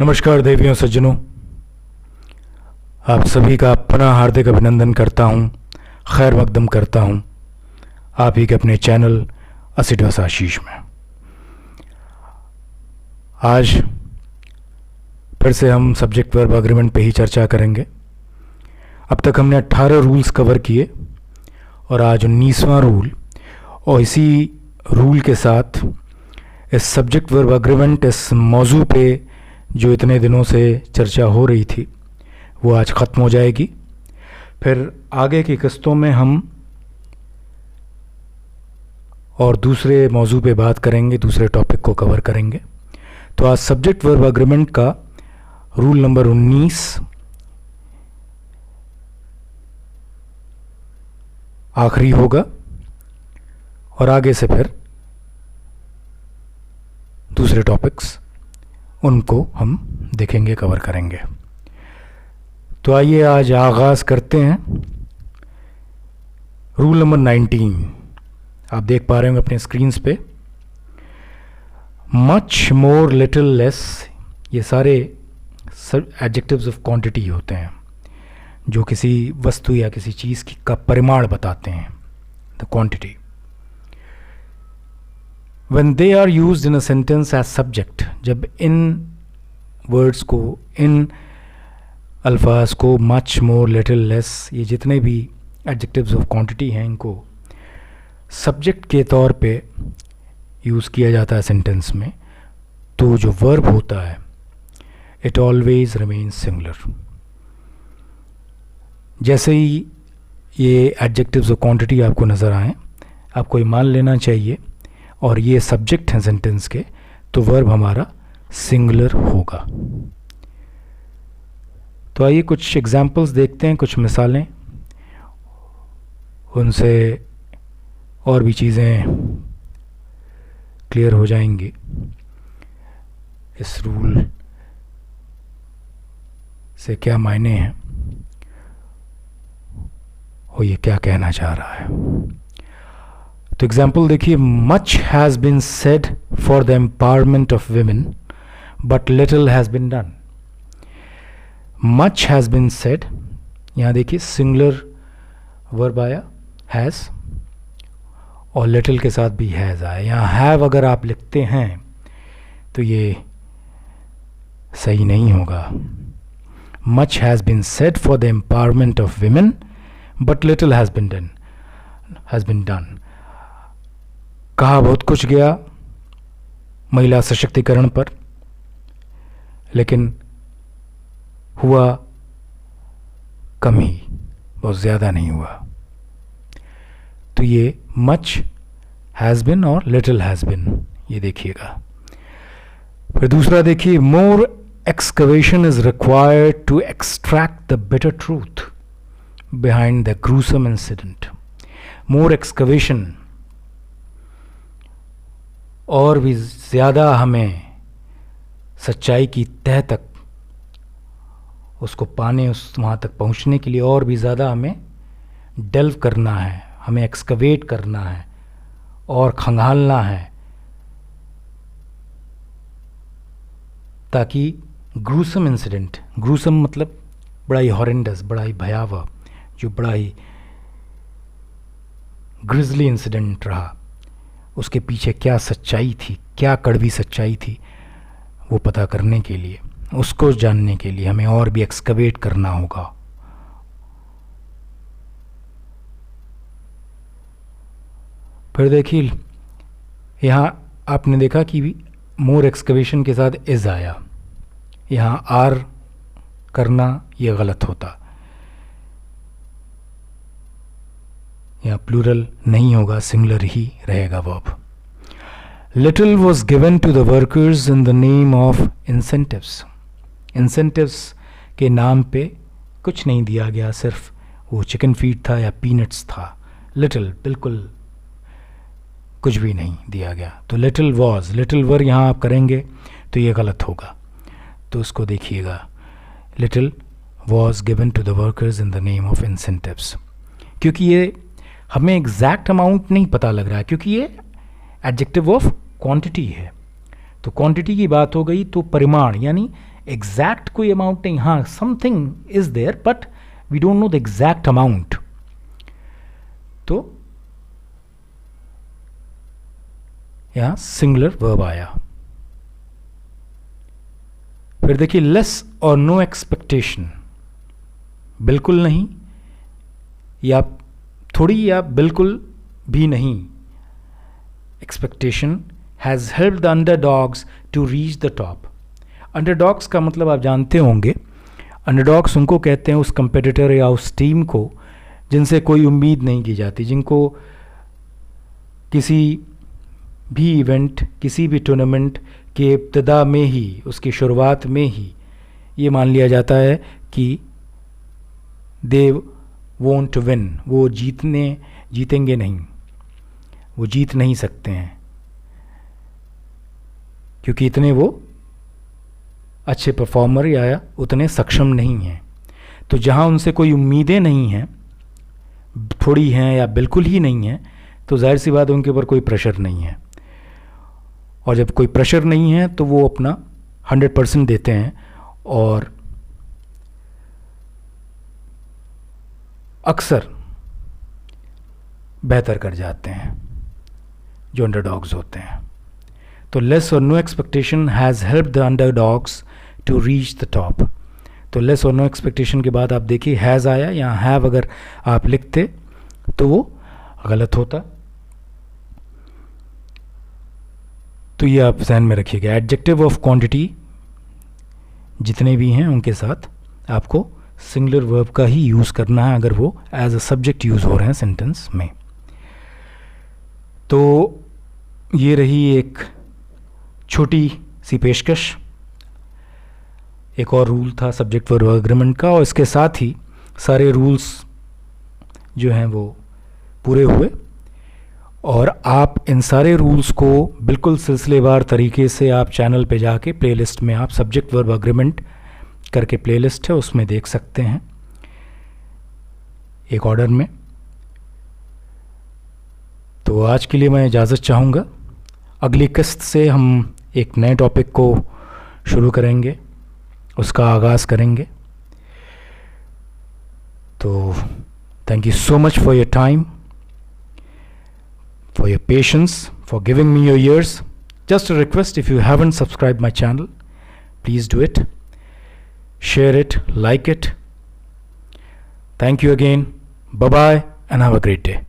नमस्कार देवियों सज्जनों, आप सभी का पुनः हार्दिक अभिनंदन करता हूं, खैर मकदम करता हूं आप ही के अपने चैनल असिडवस आशीष में। आज फिर से हम सब्जेक्ट वर्ब एग्रीमेंट पे ही चर्चा करेंगे। अब तक हमने 18 रूल्स कवर किए और आज 19वां रूल, और इसी रूल के साथ इस सब्जेक्ट वर्ब एग्रीमेंट, इस मौजू पे जो इतने दिनों से चर्चा हो रही थी, वो आज ख़त्म हो जाएगी। फिर आगे की किस्तों में हम और दूसरे मौजू पे बात करेंगे, दूसरे टॉपिक को कवर करेंगे। तो आज सब्जेक्ट वर्ब एग्रीमेंट का रूल नंबर 19 आखिरी होगा और आगे से फिर दूसरे टॉपिक्स उनको हम देखेंगे, कवर करेंगे। तो आइए आज आगाज़ करते हैं। रूल नंबर 19 आप देख पा रहे होंगे अपने स्क्रीन्स पे। मच, मोर, लिटिल, लेस, ये सारे एडजेक्टिव्स ऑफ क्वांटिटी होते हैं जो किसी वस्तु या किसी चीज़ का परिमाण बताते हैं, the quantity. When they are used in a sentence as subject, जब इन वर्ड्स को, इन अल्फाज को, मच, मोर, लिटिल, लेस, ये जितने भी एडजेक्टिव्स ऑफ क्वांटिटी हैं, इनको सब्जेक्ट के तौर पे यूज़ किया जाता है सेंटेंस में, तो जो वर्ब होता है इट ऑलवेज रिमेन्स सिंगुलर। जैसे ही ये एडजेक्टिव्स ऑफ क्वांटिटी आपको नज़र आए, आपको ये मान लेना चाहिए और ये सब्जेक्ट हैं सेंटेंस के, तो वर्ब हमारा सिंगुलर होगा। तो आइए कुछ एग्जाम्पल्स देखते हैं, कुछ मिसालें, उनसे और भी चीज़ें क्लियर हो जाएंगी इस रूल से क्या मायने हैं और ये क्या कहना चाह रहा है। तो एग्जाम्पल देखिए, much has been said for the empowerment of women but little has been done. Much has been said, यहाँ देखिए सिंगुलर वर्ब आया हैज़ और लिटिल के साथ भी हैज़ आया। यहाँ हैव अगर आप लिखते हैं तो ये सही नहीं होगा। Much has been said for the empowerment of women but little has been done. कहा बहुत कुछ गया महिला सशक्तिकरण पर, लेकिन हुआ कम ही, बहुत ज़्यादा नहीं हुआ। तो ये मच हैज़ बिन और लिटिल हैज़ बिन, ये देखिएगा। फिर दूसरा देखिए, more excavation is required to extract the bitter truth behind the gruesome incident. More excavation, और भी ज़्यादा हमें सच्चाई की तह तक उसको पाने, उस वहाँ तक पहुँचने के लिए और भी ज़्यादा हमें डेल्व करना है, हमें एक्सकवेट करना है और खंगालना है, ताकि ग्रूसम इंसिडेंट, ग्रूसम मतलब बड़ा ही हॉरेंडस, बड़ा ही भयावह, जो बड़ा ही ग्रिजली इंसिडेंट रहा, उसके पीछे क्या सच्चाई थी, क्या कड़वी सच्चाई थी, वो पता करने के लिए, उसको जानने के लिए हमें और भी एक्सकवेट करना होगा। फिर देखिए, यहाँ आपने देखा कि मोर एक्सकवेशन के साथ इज आया, यहाँ आर करना ये गलत होता, यहाँ प्लूरल नहीं होगा, सिंगुलर ही रहेगा verb. Little was given to the workers in the name of incentives. Incentives के नाम पे कुछ नहीं दिया गया, सिर्फ वो चिकन फीड था या पीनट्स था। लिटिल बिल्कुल कुछ भी नहीं दिया गया। तो लिटिल वॉज, लिटिल वर यहाँ आप करेंगे तो ये गलत होगा, तो उसको देखिएगा, little was given to the workers in the name of incentives. क्योंकि ये हमें एग्जैक्ट अमाउंट नहीं पता लग रहा है, क्योंकि ये एडजेक्टिव ऑफ क्वांटिटी है। तो क्वांटिटी की बात हो गई तो परिमाण यानी एग्जैक्ट कोई अमाउंट नहीं, हाँ something is there but we don't know the exact amount. तो यहां सिंगुलर वर्ब आया। फिर देखिए लेस और नो एक्सपेक्टेशन, बिल्कुल नहीं या थोड़ी या बिल्कुल भी नहीं। Expectation has help the underdogs to reach the top. Underdogs का मतलब आप जानते होंगे, अंडरडॉग्स उनको कहते हैं उस कंपेटिटर या उस टीम को जिनसे कोई उम्मीद नहीं की जाती, जिनको किसी भी इवेंट, किसी भी टूर्नामेंट के इब्तिदा में ही, उसकी शुरुआत में ही ये मान लिया जाता है कि दे वोंट विन, वो जीतेंगे नहीं, वो जीत नहीं सकते हैं क्योंकि इतने वो अच्छे परफॉर्मर या उतने सक्षम नहीं हैं। तो जहाँ उनसे कोई उम्मीदें नहीं हैं, थोड़ी हैं या बिल्कुल ही नहीं हैं, तो जाहिर सी बात है उनके ऊपर कोई प्रेशर नहीं है। और जब कोई प्रेशर नहीं है तो वो अपना 100% देते हैं और अक्सर बेहतर कर जाते हैं जो अंडरडॉग्स होते हैं। तो लेस और no expectation has help the underdogs to reach the top. तो लेस और नो एक्सपेक्टेशन के बाद आप देखिए हैज़ आया, यहाँ हैव अगर आप लिखते तो वो गलत होता। तो ये आप ध्यान में रखिएगा, एडजेक्टिव ऑफ क्वांटिटी जितने भी हैं उनके साथ आपको सिंगुलर वर्ब का ही यूज़ करना है अगर वो एज अ सब्जेक्ट यूज़ हो रहे हैं सेंटेंस में। तो ये रही एक छोटी सी पेशकश, एक और रूल था सब्जेक्ट वर्ब एग्रीमेंट का, और इसके साथ ही सारे रूल्स जो हैं वो पूरे हुए। और आप इन सारे रूल्स को बिल्कुल सिलसिलेवार तरीके से आप चैनल पे जाके प्लेलिस्ट में आप सब्जेक्ट वर्ब एग्रीमेंट करके प्लेलिस्ट है उसमें देख सकते हैं एक ऑर्डर में। तो आज के लिए मैं इजाज़त चाहूँगा, अगली किस्त से हम एक नए टॉपिक को शुरू करेंगे, उसका आगाज़ करेंगे। तो thank you so much for your time, for your patience, for giving me your ears. Just a request, if you haven't subscribed my channel, please do it, share it, like it. Thank you again, bye bye and have a great day.